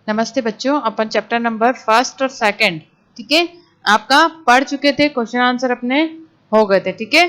नमस्ते बच्चों, अपन chapter number first और सेकंड, ठीक है, आपका पढ़ चुके थे। क्वेश्चन आंसर अपने हो गए थे, ठीक है।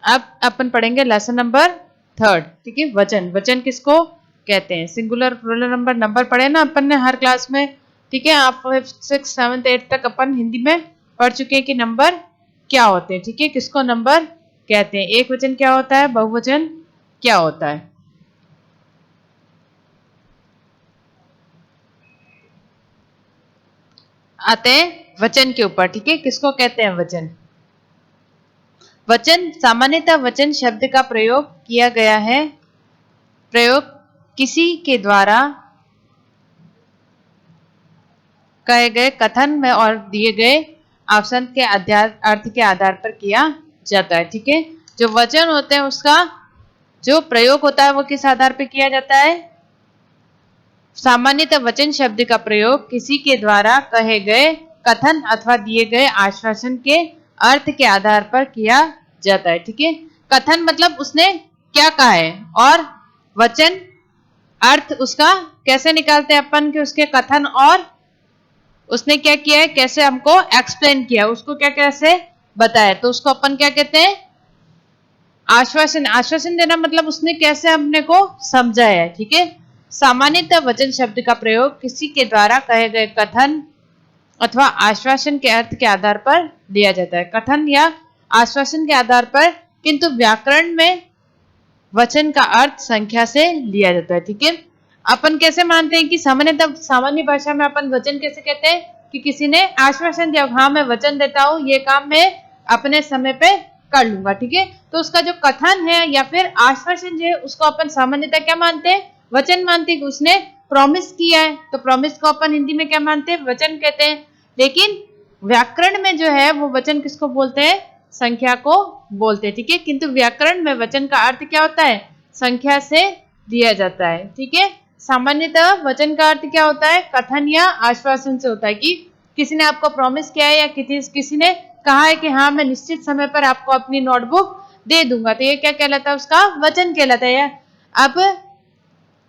अब अपन पढ़ेंगे लेसन नंबर थर्ड, ठीक है। वचन, वचन किसको कहते हैं? सिंगुलर प्लूरल नंबर, नंबर पढ़े ना अपन ने हर क्लास में, ठीक है। आप 5th 6th 7th 8th तक अपन हिंदी में पढ़ चुके हैं कि नंबर क्या होते हैं, ठीक है, किसको नंबर कहते हैं। एक वचन क्या होता है, बहुवचन क्या होता है। आते हैं वचन के ऊपर, ठीक है, किसको कहते हैं वचन। वचन सामान्यतः वचन शब्द का प्रयोग किया गया है, प्रयोग किसी के द्वारा कहे गए कथन में और दिए गए ऑप्शन के अर्थ के आधार पर किया जाता है, ठीक है। जो वचन होते हैं उसका जो प्रयोग होता है वो किस आधार पर किया जाता है। सामान्यतः वचन शब्द का प्रयोग किसी के द्वारा कहे गए कथन अथवा दिए गए आश्वासन के अर्थ के आधार पर किया जाता है, ठीक है। कथन मतलब उसने क्या कहा है, और वचन अर्थ उसका कैसे निकालते हैं अपन कि उसके कथन और उसने क्या किया है, कैसे हमको एक्सप्लेन किया, उसको क्या कैसे बताया, तो उसको अपन क्या कहते हैं, आश्वासन। आश्वासन देना मतलब उसने कैसे अपने को समझाया है, ठीक है। सामान्यतः वचन शब्द का प्रयोग किसी के द्वारा कहे गए कथन अथवा आश्वासन के अर्थ के आधार पर दिया जाता है, कथन या आश्वासन के आधार पर, किंतु व्याकरण में वचन का अर्थ संख्या से लिया जाता है, ठीक है। अपन कैसे मानते हैं कि सामान्यतः सामान्य भाषा में अपन वचन कैसे कहते हैं कि किसी ने आश्वासन दिया, हाँ मैं वचन देता हूं ये काम मैं अपने समय पे कर लूंगा, ठीक है। तो उसका जो कथन है या फिर आश्वासन जो है उसको अपन सामान्यतः क्या मानते हैं, वचन मानते हैं कि उसने प्रॉमिस किया है, तो प्रॉमिस को अपन हिंदी में क्या मानते हैं, वचन कहते हैं। लेकिन व्याकरण में जो है वो वचन किसको बोलते हैं, संख्या को बोलते हैं, ठीक है। किंतु व्याकरण में वचन का अर्थ क्या होता है, संख्या से दिया जाता है, ठीक है। सामान्यतः वचन का अर्थ क्या होता है, कथन या आश्वासन से होता है कि किसी ने आपको प्रॉमिस किया है या किसी ने कहा है कि हाँ मैं निश्चित समय पर आपको अपनी नोटबुक दे दूंगा, तो ये क्या कहलाता है, उसका वचन कहलाता है। अब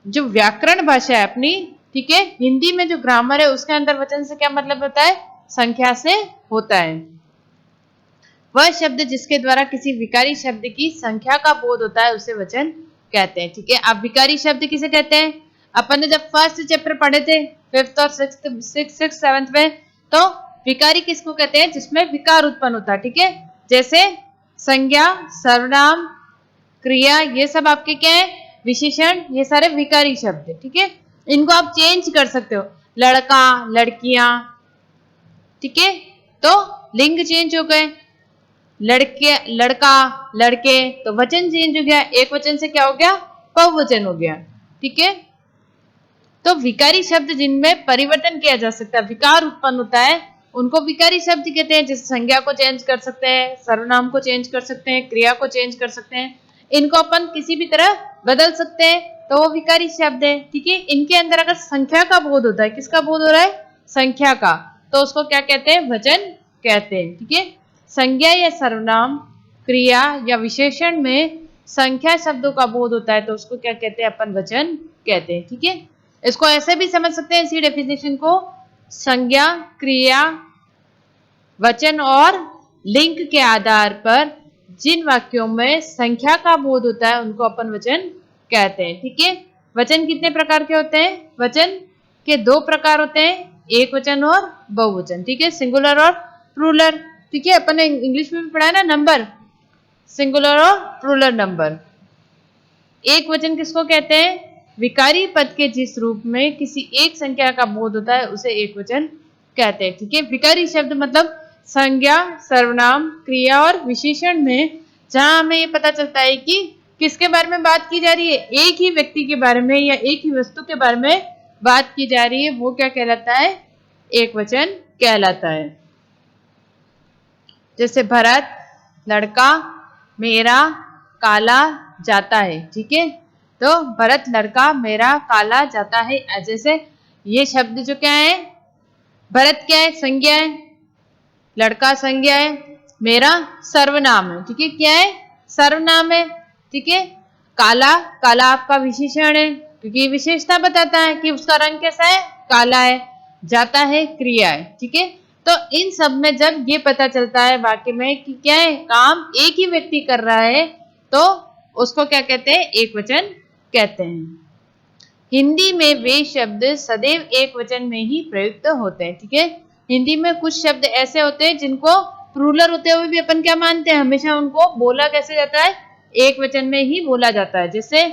जो व्याकरण भाषा है अपनी, ठीक है, हिंदी में जो ग्रामर है उसके अंदर वचन से क्या मतलब होता है, संख्या से होता है। वह शब्द जिसके द्वारा किसी विकारी शब्द की संख्या का बोध होता है उसे वचन कहते हैं, ठीक है। अब विकारी शब्द किसे कहते हैं, अपन ने जब फर्स्ट चैप्टर पढ़े थे 5th और 6th 7th में, तो विकारी किसको कहते हैं, जिसमें विकार उत्पन्न होता है, ठीक है। जैसे संज्ञा, सर्वनाम, क्रिया, ये सब आपके क्या है, विशेषण, ये सारे विकारी शब्द है, ठीक है। इनको आप चेंज कर सकते हो, लड़का, लड़कियां, ठीक है, तो लिंग चेंज हो गए, लड़के, लड़का, लड़के, तो वचन चेंज हो गया, एक वचन से क्या हो गया, बहुवचन हो गया, ठीक है। तो विकारी शब्द जिनमें परिवर्तन किया जा सकता है, विकार उत्पन्न होता है, उनको विकारी शब्द कहते हैं। जैसे संज्ञा को चेंज कर सकते हैं, सर्वनाम को चेंज कर सकते हैं, क्रिया को चेंज कर सकते हैं, इनको अपन किसी भी तरह बदल सकते हैं, तो वो विकारी शब्द है, ठीक है। इनके अंदर अगर संख्या का बोध होता है, किसका बोध हो रहा है, संख्या का, तो उसको क्या कहते हैं, वचन कहते हैं, ठीक है। संज्ञा या सर्वनाम, क्रिया या विशेषण में संख्या शब्दों का बोध होता है, तो उसको क्या कहते हैं, अपन वचन कहते हैं, ठीक है। इसको ऐसे भी समझ सकते हैं, इसी डेफिनेशन को, संज्ञा, क्रिया, वचन और लिंग के आधार पर जिन वाक्यों में संख्या का बोध होता है उनको अपन वचन कहते हैं, ठीक है। वचन कितने प्रकार के होते हैं, वचन के 2 प्रकार होते हैं, एक वचन और बहुवचन, ठीक है, सिंगुलर और प्लूरल, ठीक है। अपन ने इंग्लिश में भी पढ़ा है ना नंबर, सिंगुलर और प्लूरल नंबर। एक वचन किसको कहते हैं, विकारी पद के जिस रूप में किसी एक संख्या का बोध होता है उसे एक वचन कहते हैं, ठीक है। विकारी शब्द मतलब संज्ञा, सर्वनाम, क्रिया और विशेषण में जहां हमें ये पता चलता है कि किसके बारे में बात की जा रही है, एक ही व्यक्ति के बारे में या एक ही वस्तु के बारे में बात की जा रही है, वो क्या कहलाता है, एक वचन कहलाता है। जैसे भरत लड़का मेरा काला जाता है, ठीक है, तो भरत लड़का मेरा काला जाता है, जैसे ये शब्द जो क्या है, भरत क्या है, संज्ञा है, लड़का संज्ञा है, मेरा सर्वनाम है, ठीक है, क्या है, सर्वनाम है, ठीक है। काला, काला आपका विशेषण है क्योंकि विशेषता बताता है कि उसका रंग कैसा है, काला है, जाता है क्रिया है, ठीक है। तो इन सब में जब ये पता चलता है वाक्य में कि क्या है, काम एक ही व्यक्ति कर रहा है, तो उसको क्या कहते हैं, एक वचन कहते हैं। हिंदी में वे शब्द सदैव एक वचन में ही प्रयुक्त होते हैं, ठीक है। हिंदी में कुछ शब्द ऐसे होते हैं जिनको प्लूरल होते हुए भी अपन क्या मानते हैं, हमेशा उनको बोला कैसे जाता है, एक वचन में ही बोला जाता है। जैसे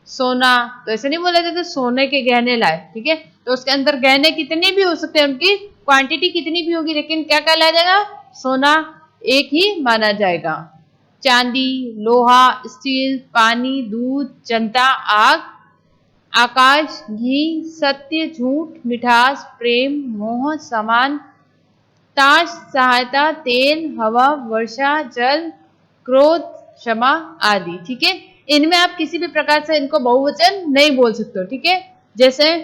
सोना, तो ऐसे नहीं बोला जाता सोने के गहने लाए, ठीक है। तो उसके अंदर गहने कितने भी हो सकते हैं, उनकी क्वांटिटी कितनी भी होगी, लेकिन क्या कहलाया जाएगा, सोना एक ही माना जाएगा। चांदी, लोहा, स्टील, पानी, दूध, जनता, आग, आकाश, घी, सत्य, झूठ, मिठास, प्रेम, मोह, समान, ताश, सहायता, तेल, हवा, वर्षा, जल, क्रोध, क्षमा आदि, ठीक है। इनमें आप किसी भी प्रकार से इनको बहुवचन नहीं बोल सकते हो, ठीक है। जैसे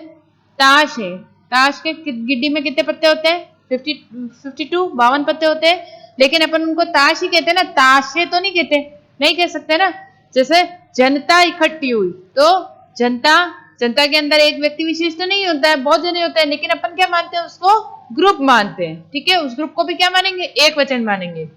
ताश है, ताश के गिड्डी में कितने पत्ते होते हैं, 52 पत्ते होते हैं, लेकिन अपन उनको ताश ही कहते हैं ना, ताशे तो नहीं कहते, नहीं कह सकते ना। जैसे जनता इकट्ठी हुई, तो जनता, जनता के अंदर एक व्यक्ति विशेष तो नहीं होता है, बहुत जने होते हैं, लेकिन अपन क्या मानते हैं, उसको ग्रुप मानते हैं, ठीक है। उस ग्रुप को भी क्या मानेंगे, एक वचन मानेंगे।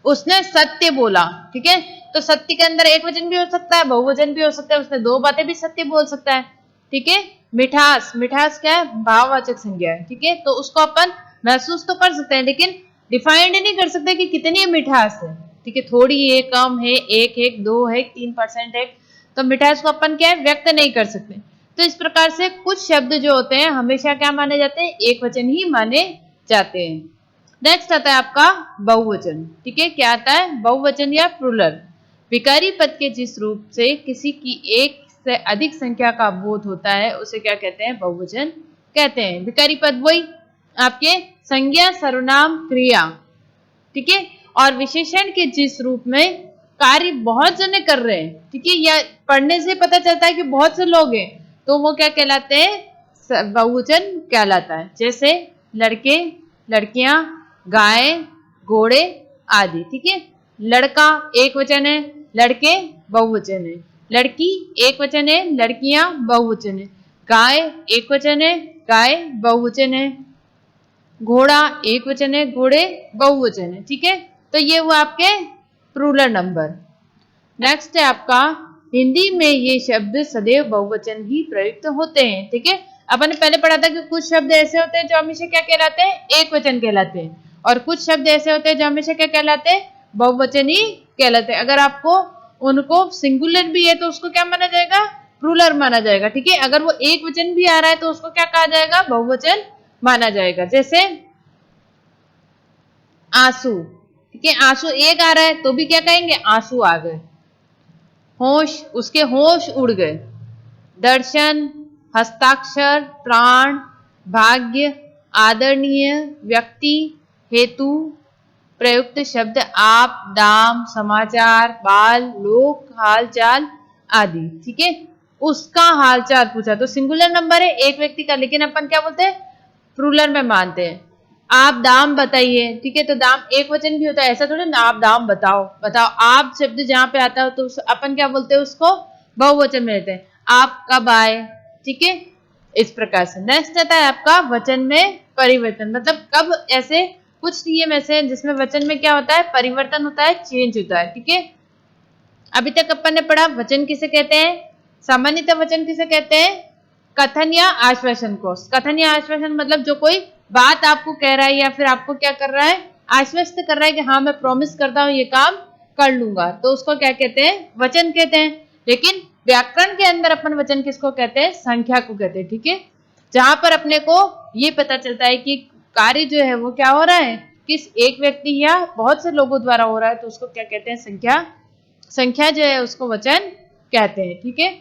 उसने सत्य बोला, ठीक है, तो सत्य के अंदर एक वचन भी हो सकता है, बहुवचन भी हो सकता है, उसने दो बातें भी सत्य बोल सकता है, ठीक है। मिठास, मिठास क्या है, भाववाचक संज्ञा है, ठीक है। तो उसको अपन महसूस तो कर सकते हैं, लेकिन डिफाइंड नहीं कर सकते कि कितनी मिठास है, ठीक है। थोड़ी है, कम है, एक है, 2 है, 3% है, तो मिठास को अपन क्या है, व्यक्त नहीं कर सकते। तो इस प्रकार से कुछ शब्द जो होते हैं हमेशा क्या माने जाते हैं, एक वचन ही माने जाते हैं। नेक्स्ट आता है आपका बहुवचन, ठीक है। क्या आता है, बहुवचन या प्लूरल। विकारी पद के जिस रूप से किसी की एक से अधिक संख्या का बोध होता है, उसे क्या कहते हैं, बहुवचन कहते हैं। विकारी पद वही आपके संज्ञा, सर्वनाम, क्रिया, ठीक है, और विशेषण के जिस रूप में कार्य बहुत जने कर रहे हैं, ठीक है, या पढ़ने से पता चलता है कि बहुत से लोग हैं, तो वो क्या कहलाते हैं, बहुवचन कहलाता है। जैसे लड़के, लड़कियां, गाय, घोड़े आदि, ठीक है। लड़का एक वचन है, लड़के बहुवचन है, लड़की एक वचन है, लड़कियां बहुवचन है, गाय एक वचन है, गाय बहुवचन है, घोड़ा एक वचन है, घोड़े बहुवचन है, ठीक है। तो ये हुआ आपके प्लूरल नंबर। नेक्स्ट है आपका, हिंदी में ये शब्द सदैव बहुवचन ही प्रयुक्त होते हैं, ठीक है। अपन ने पहले पढ़ा था कि कुछ शब्द ऐसे होते हैं जो हमेशा क्या कहलाते हैं, एक वचन कहलाते हैं, और कुछ शब्द ऐसे होते हैं जो हमेशा क्या कहलाते हैं, बहुवचन ही कहलाते हैं। अगर आपको उनको सिंगुलर भी है तो उसको क्या माना जाएगा, प्लूरल माना जाएगा, ठीक है। अगर वो एक वचन भी आ रहा है तो उसको क्या कहा जाएगा, बहुवचन माना जाएगा। जैसे आंसू, ठीक है, आंसू एक आ रहा है तो भी क्या कहेंगे, आंसू आ गए। होश, उसके होश उड़ गए। दर्शन, हस्ताक्षर, प्राण, भाग्य, आदरणीय, व्यक्ति, हेतु, प्रयुक्त शब्द आप, दाम, समाचार, बाल, लोक, हालचाल आदि, ठीक है। उसका हालचाल पूछा तो सिंगुलर नंबर है, एक व्यक्ति का, लेकिन अपन क्या बोलते हैं, प्लूरल में मानते हैं। आप दाम बताइए, ठीक है, तो दाम एक वचन भी होता है, ऐसा थोड़ा ना, आप दाम बताओ, बताओ, आप शब्द जहां पे आता है तो अपन क्या बोलते हैं, उसको बहुवचन में लेते हैं। आप कब आए, ठीक है, इस प्रकार से। नेक्स्ट आता है आपका वचन में परिवर्तन, मतलब कब, ऐसे कुछ नियम ऐसे हैं जिसमें वचन में क्या होता है, परिवर्तन होता है, चेंज होता है, ठीक है। अभी तक अपन ने पढ़ा वचन किसे कहते हैं, सामान्यतः वचन किसे कहते हैं, कथन या आश्वासन को। कथन या आश्वासन मतलब जो कोई बात आपको कह रहा है या फिर आपको क्या कर रहा है, आश्वस्त कर रहा है कि हाँ मैं प्रॉमिस करता हूँ ये काम कर लूंगा, तो उसको क्या कहते हैं, वचन कहते हैं। लेकिन व्याकरण के अंदर अपन वचन किसको कहते हैं, संख्या को कहते हैं, ठीक है। जहां पर अपने को ये पता चलता है कि कार्य जो है वो क्या हो रहा है, किस एक व्यक्ति या बहुत से लोगों द्वारा हो रहा है, तो उसको क्या कहते हैं, संख्या। संख्या जो है उसको वचन कहते हैं, ठीक है।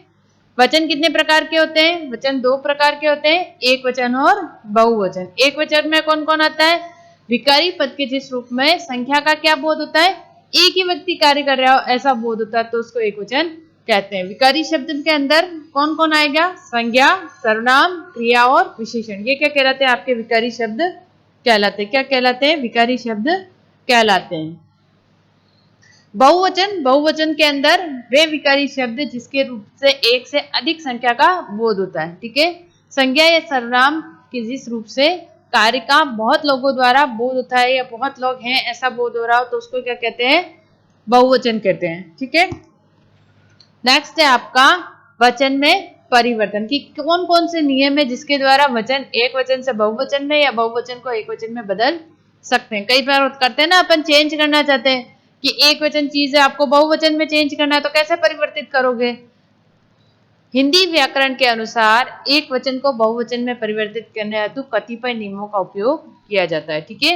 वचन कितने प्रकार के होते हैं, वचन 2 प्रकार के होते हैं, एक वचन और बहुवचन। एक वचन में कौन कौन आता है, विकारी पद के जिस रूप में संख्या का क्या बोध होता है, एक ही व्यक्ति कार्य कर रहा हो ऐसा बोध होता है, तो उसको एक वचन कहते हैं। विकारी शब्द के अंदर कौन कौन आएगा, संज्ञा, सर्वनाम, क्रिया और विशेषण। ये क्या कहलाते हैं, आपके विकारी शब्द कहलाते हैं। क्या कहलाते हैं, विकारी शब्द कहलाते हैं। बहुवचन, बहुवचन के अंदर वे विकारी शब्द जिसके रूप से एक से अधिक संख्या का बोध होता है, ठीक है। संज्ञा या सर्वनाम के जिस रूप से कार्य का बहुत लोगों द्वारा बोध होता है या बहुत लोग हैं ऐसा बोध हो रहा हो तो उसको क्या कहते हैं? बहुवचन कहते हैं। ठीक है, नेक्स्ट है आपका वचन में परिवर्तन की कौन कौन से नियम है जिसके द्वारा वचन एक वचन से बहुवचन में या बहुवचन को एक वचन में बदल सकते हैं। कई बार करते हैं ना अपन, चेंज करना चाहते हैं कि एक वचन चीज है आपको बहुवचन में चेंज करना है तो कैसे परिवर्तित करोगे? हिंदी व्याकरण के अनुसार एक वचन को बहुवचन में परिवर्तित करने हेतु कतिपय नियमों का उपयोग किया जाता है। ठीक है,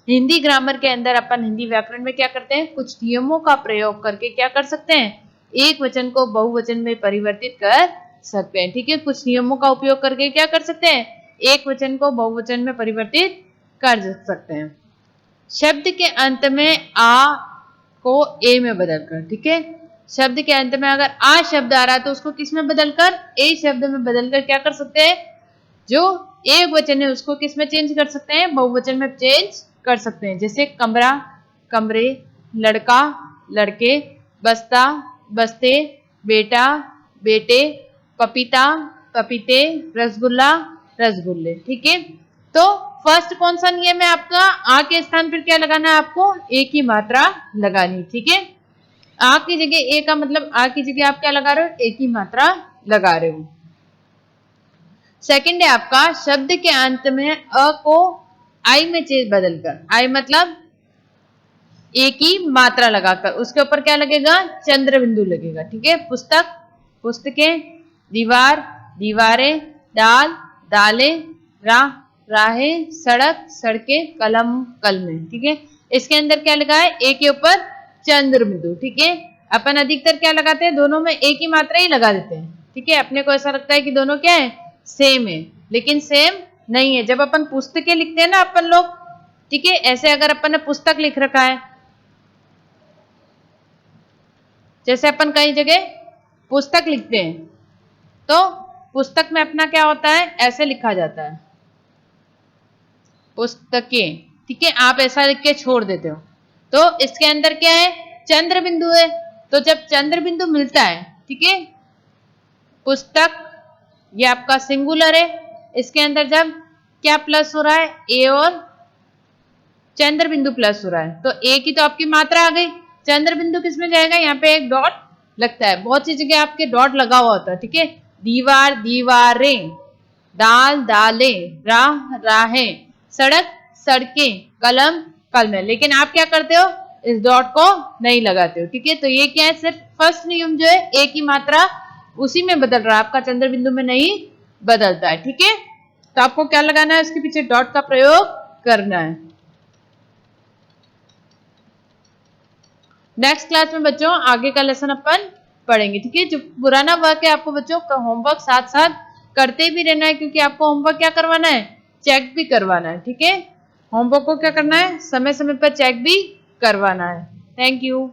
हिंदी ग्रामर के अंदर अपन हिंदी व्याकरण में क्या करते हैं? कुछ नियमों का प्रयोग करके क्या कर सकते हैं? एक वचन को बहुवचन में परिवर्तित कर सकते हैं। ठीक है, कुछ नियमों का उपयोग करके क्या कर सकते हैं? एक वचन को बहुवचन में परिवर्तित कर सकते हैं। शब्द के अंत में आ को ए में बदलकर। ठीक है, शब्द के अंत में अगर आ शब्द आ रहा है तो उसको किस में बदलकर? ए शब्द में बदलकर क्या कर सकते हैं? जो एक वचन है उसको किस में चेंज कर सकते हैं? बहुवचन में चेंज कर सकते हैं। जैसे कमरा, कमरे, लड़का, लड़के, बस्ता, बस्ते, बेटा, बेटे, पपीता, पपीते, रसगुल्ला, रसगुल्ले। ठीक है, तो फर्स्ट कौन सा नियम है आपका? आ के स्थान पर क्या लगाना है आपको? ए की मात्रा लगानी। ठीक है, आ की जगह ए का मतलब आ की जगह आप क्या लगा रहे हो? ए की मात्रा लगा रहे हो। सेकंड है आपका शब्द के अंत में अ को आई में चेंज बदलकर। आई मतलब ए की मात्रा लगाकर उसके ऊपर क्या लगेगा? चंद्र बिंदु लगेगा। ठीक है, पुस्तक, पुस्तकें, दीवार, दीवारें, दाल, दालें, राह, राहें, सड़क, सड़कें, कलम, कलमें। ठीक है, इसके अंदर क्या लगा है? ए के ऊपर चंद्र बिंदु। ठीक है, अपन अधिकतर क्या लगाते हैं? दोनों में एक ही मात्रा ही लगा देते हैं। ठीक है, अपने को ऐसा लगता है कि दोनों क्या है? सेम है, लेकिन सेम नहीं है। जब अपन पुस्तकें लिखते हैं ना अपन लोग, ठीक है, ऐसे अगर अपन ने पुस्तक लिख रखा है, जैसे अपन कई जगह पुस्तक लिखते हैं तो पुस्तक में अपना क्या होता है? ऐसे लिखा जाता है पुस्तकें। ठीक है, आप ऐसा लिख के छोड़ देते हो तो इसके अंदर क्या है? चंद्र बिंदु है। तो जब चंद्र बिंदु मिलता है, ठीक है, पुस्तक ये आपका सिंगुलर है, इसके अंदर जब क्या प्लस हो रहा है? ए और चंद्र बिंदु प्लस हो रहा है तो ए की तो आपकी मात्रा आ गई, चंद्र बिंदु किस में जाएगा? यहाँ पे एक डॉट लगता है। बहुत सी जगह आपके डॉट लगा हुआ होता है। ठीक है, दीवार, दीवारें, दाल, दालें, राह, राहें, सड़क, सड़कें, कलम, कलमें। लेकिन आप क्या करते हो? इस डॉट को नहीं लगाते हो। ठीक है, तो ये क्या है? सिर्फ फर्स्ट नियम जो है ए की मात्रा उसी में बदल रहा है, आपका चंद्र बिंदु में नहीं बदलता है। ठीक है, तो आपको क्या लगाना है? उसके पीछे डॉट का प्रयोग करना है। नेक्स्ट क्लास में बच्चों आगे का लेसन अपन पढ़ेंगे। ठीक है, जो पुराना वर्क है आपको बच्चों का होमवर्क साथ साथ करते भी रहना है, क्योंकि आपको होमवर्क क्या करवाना है? चेक भी करवाना है। ठीक है, होमवर्क को क्या करना है? समय समय पर चेक भी करवाना है। Thank you.